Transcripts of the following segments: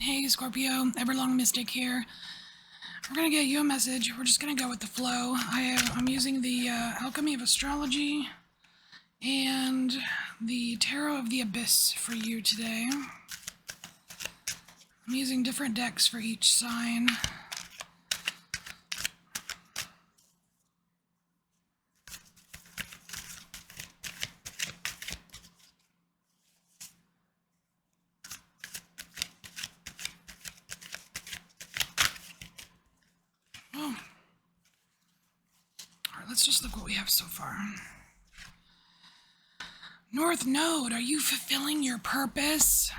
Hey Scorpio, EverlongMystic here. We're gonna get you a message. We're just gonna go with the flow. I'm using the Alchemy of Astrology and the Tarot of the Abyss for you today. I'm using different decks for each sign. Oh. Alright, let's just look what we have so far. North Node, are you fulfilling your purpose?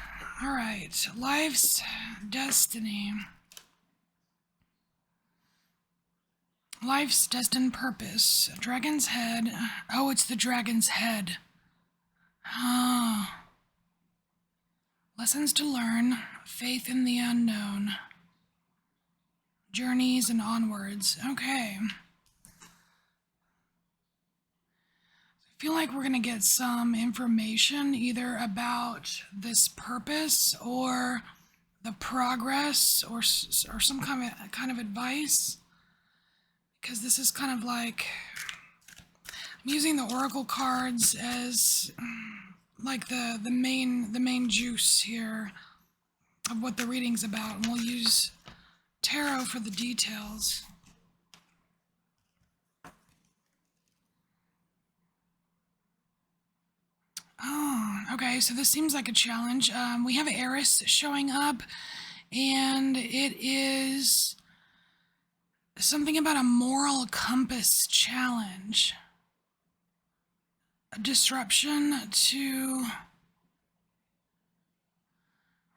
Alright, life's destiny. Life's destined purpose. Dragon's head. Oh, it's the dragon's head. Oh. Lessons to learn. Faith in the unknown. Journeys and onwards. Okay. I feel like we're going to get some information either about this purpose or the progress or some kind of advice. Because this is kind of like, I'm using the oracle cards as like the main juice here of what the reading's about, and we'll use tarot for the details. Oh, okay, so this seems like a challenge. We have Eris showing up, and it is something about a moral compass challenge. A disruption to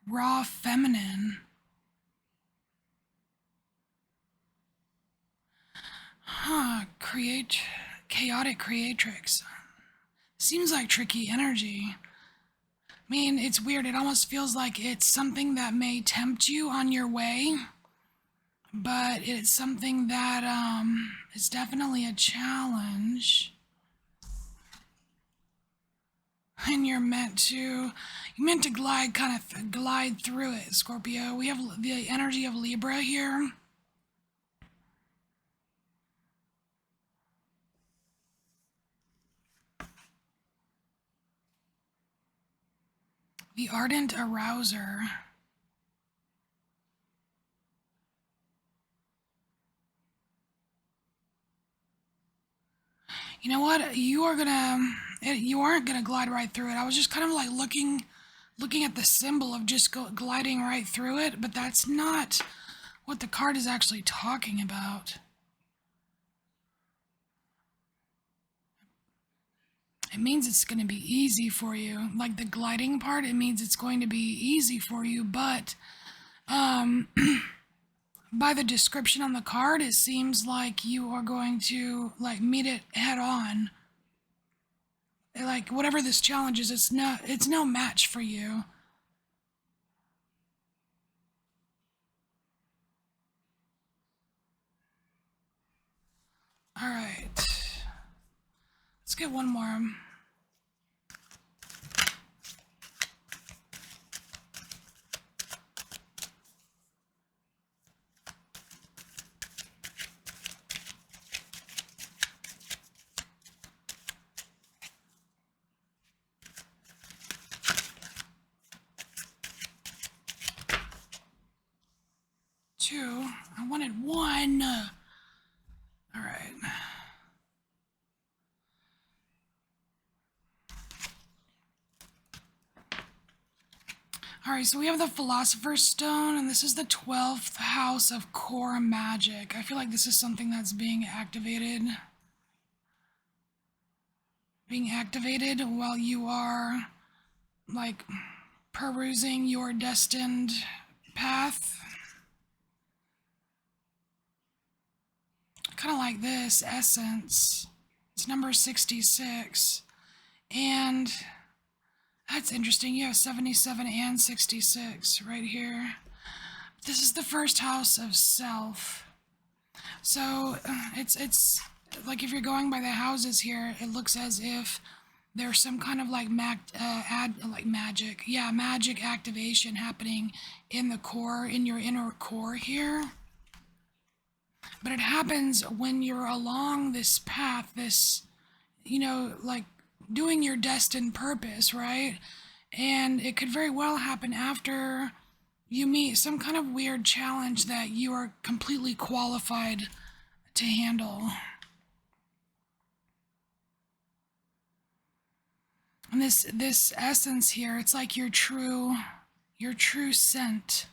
raw feminine. Chaotic creatrix. Seems like tricky energy. I mean, it's weird. It almost feels like it's something that may tempt you on your way, but it's something that is definitely a challenge. And you're meant to glide through it, Scorpio. We have the energy of Libra here. The ardent arouser. You know what? You aren't gonna glide right through it. I was just kind of like looking at the symbol of just gliding right through it, but that's not what the card is actually talking about. It means it's going to be easy for you. Like the gliding part, it means it's going to be easy for you, but by the description on the card, it seems like you are going to like meet it head on. Like whatever this challenge is, it's no match for you. All right. Let's get one more. Two. I wanted one. All right. Alright, so we have the Philosopher's Stone, and this is the 12th house of core magic. I feel like this is something that's being activated. Being activated while you are, like, perusing your destined path. Kind of like this, Essence. It's number 66. And that's interesting. You have 77 and 66 right here. This is the first house of self. So it's like if you're going by the houses here, it looks as if there's some kind of like magic, yeah, magic activation happening in the core, in your inner core here. But it happens when you're along this path, this, like doing your destined purpose, right? And it could very well happen after you meet some kind of weird challenge that you are completely qualified to handle. And this essence here, it's like your true scent.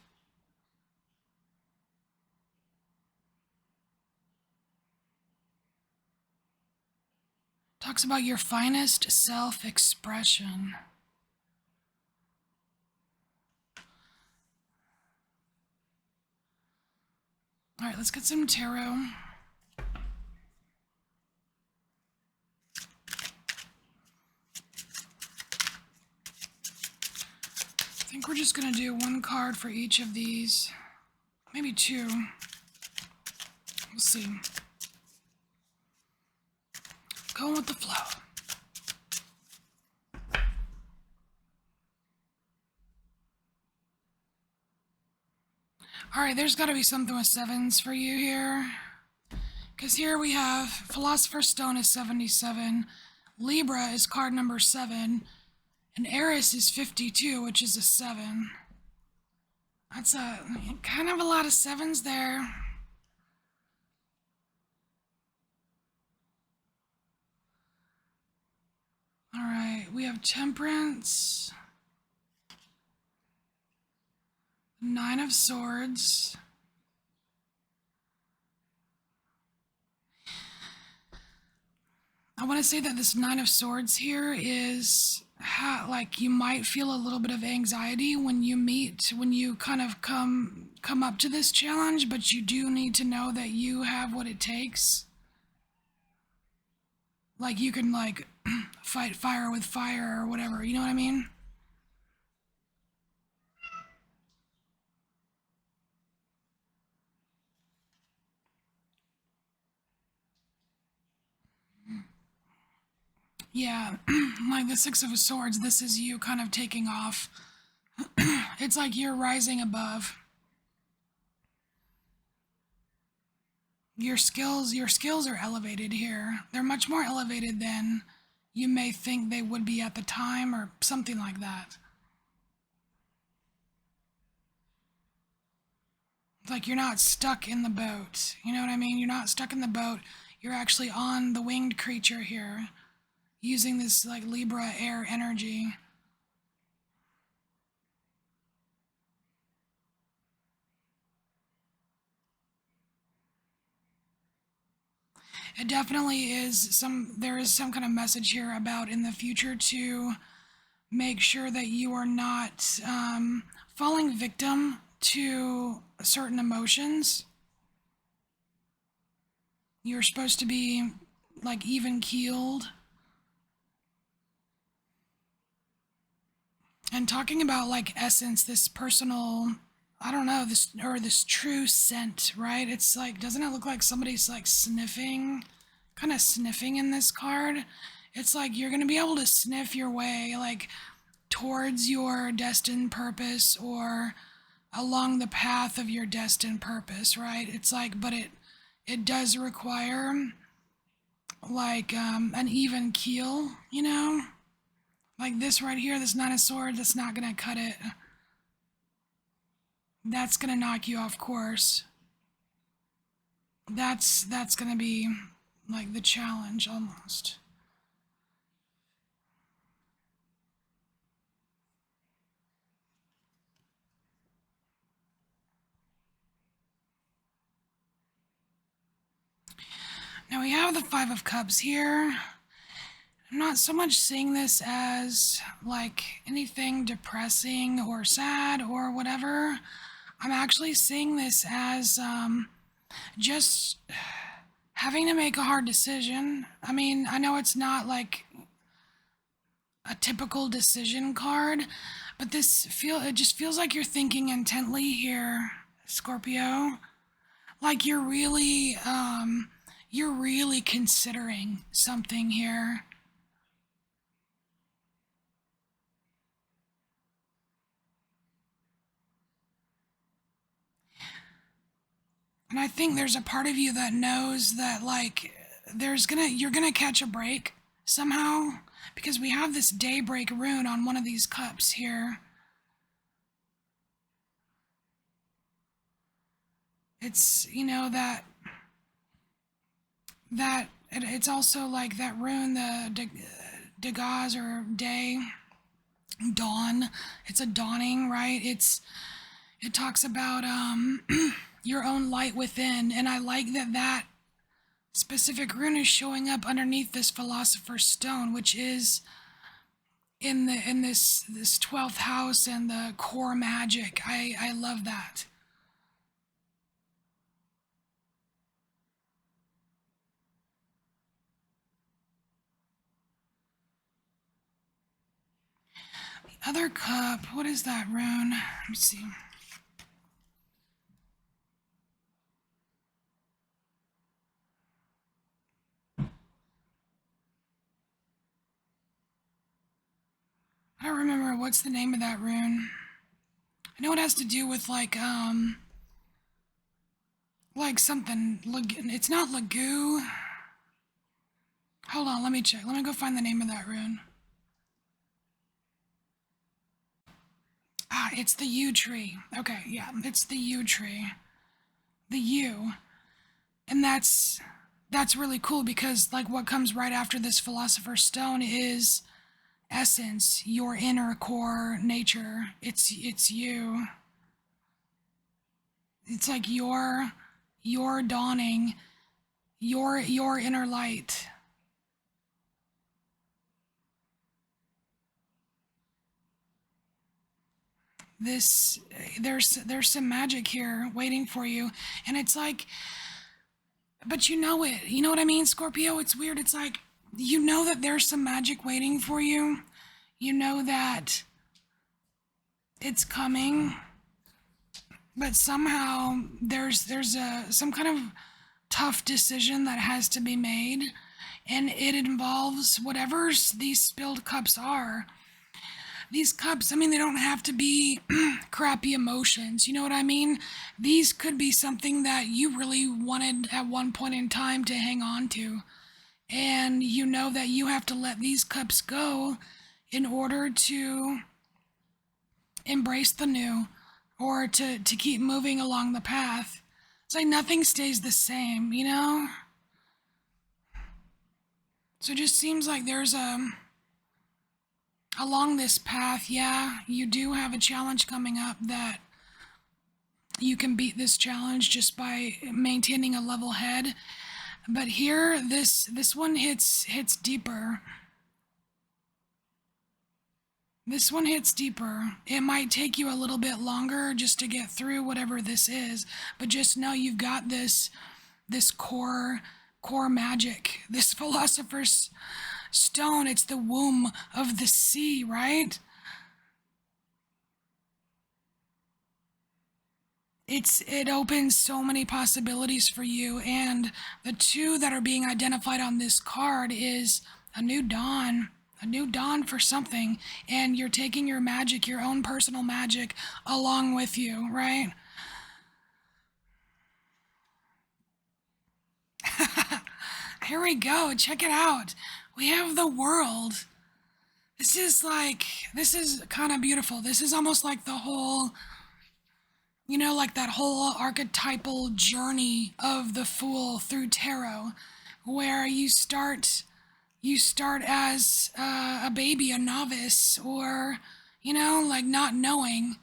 Talks about your finest self-expression. All right, let's get some tarot. I think we're just gonna do one card for each of these, maybe two. We'll see. Going with the flow. All right, there's got to be something with sevens for you here. Because here we have Philosopher's Stone is 77, Libra is card number 7, and Eris is 52, which is a 7. That's kind of a lot of sevens there. All right, we have Temperance, 9 of Swords, I want to say that this 9 of Swords here is like you might feel a little bit of anxiety when you kind of come up to this challenge, but you do need to know that you have what it takes. Like you can like fight fire with fire or whatever, you know what I mean? Yeah, like the 6 of Swords, this is you kind of taking off. It's like you're rising above. Your skills are elevated here. They're much more elevated than you may think they would be at the time or something like that. It's like you're not stuck in the boat. You know what I mean? You're not stuck in the boat. You're actually on the winged creature here, using this like Libra air energy. It definitely is there is some kind of message here about in the future to make sure that you are not falling victim to certain emotions. You're supposed to be like even keeled. And talking about like essence, this personal, I don't know, this true scent, right? It's like, doesn't it look like somebody's like sniffing, kind of sniffing in this card? It's like you're going to be able to sniff your way like towards your destined purpose or along the path of your destined purpose, right? It's like, but it does require like an even keel, you know? Like this right here, this 9 of Swords, that's not gonna cut it. That's gonna knock you off course. That's gonna be like the challenge almost. Now we have the 5 of Cups here. I'm not so much seeing this as like anything depressing or sad or whatever. I'm actually seeing this as just having to make a hard decision. I mean, I know it's not like a typical decision card, but it just feels like you're thinking intently here, Scorpio. Like you're really considering something here. And I think there's a part of you that knows that like you're gonna catch a break somehow, because we have this daybreak rune on one of these cups here. It's, it's also like that rune, the Degaz or day, dawn. It's a dawning, right? It talks about your own light within, and I like that specific rune is showing up underneath this philosopher's stone, which is in this 12th house and the core magic. I love that. The other cup, what is that rune? Let me see. I don't remember what's the name of that rune. I know it has to do with like something. It's not Lagoo. Hold on, let me check. Let me go find the name of that rune. Ah, it's the yew tree. Okay, yeah, it's the yew tree. The yew. And that's really cool, because like what comes right after this philosopher's stone is essence, your inner core nature. It's you. It's like your dawning, your inner light. This there's some magic here waiting for you, and it's like, but you know it. You know what I mean, Scorpio? It's weird. It's like you know that there's some magic waiting for you. You know that it's coming, but somehow there's some kind of tough decision that has to be made, and it involves whatever these spilled cups are. These cups, I mean, they don't have to be crappy emotions, you know what I mean? These could be something that you really wanted at one point in time to hang on to, and you know that you have to let these cups go in order to embrace the new, or to keep moving along the path. It's like nothing stays the same, you know? So it just seems like there's along this path, yeah, you do have a challenge coming up that you can beat this challenge just by maintaining a level head. But here, this one hits deeper. This one hits deeper. It might take you a little bit longer just to get through whatever this is, but just know you've got this core magic, this philosopher's stone. It's the womb of the sea, right? It opens so many possibilities for you, and the two that are being identified on this card is a new dawn. A new dawn for something, and you're taking your magic, your own personal magic, along with you, right? Here we go. Check it out. We have the world. This is kind of beautiful. This is almost like the whole, like that whole archetypal journey of the Fool through tarot, where you start as a baby, a novice, or like not knowing,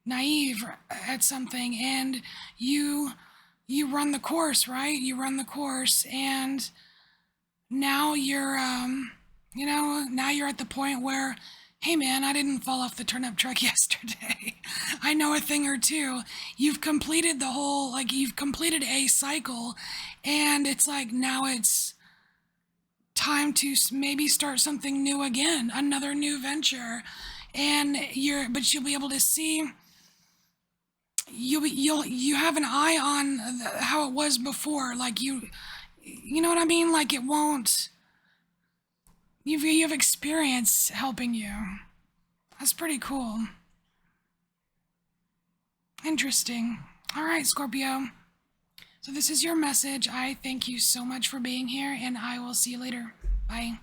naive at something, and you run the course, right? You run the course, and now you're at the point where, hey man, I didn't fall off the turnip truck yesterday. I know a thing or two. You've completed you've completed a cycle, and it's like now it's time to maybe start something new again, another new venture. And but you'll be able to see, you have an eye on how it was before, like you know what I mean, like it won't, you have experience helping you. That's pretty cool. Interesting. All right, Scorpio. So this is your message. I thank you so much for being here, and I will see you later. Bye.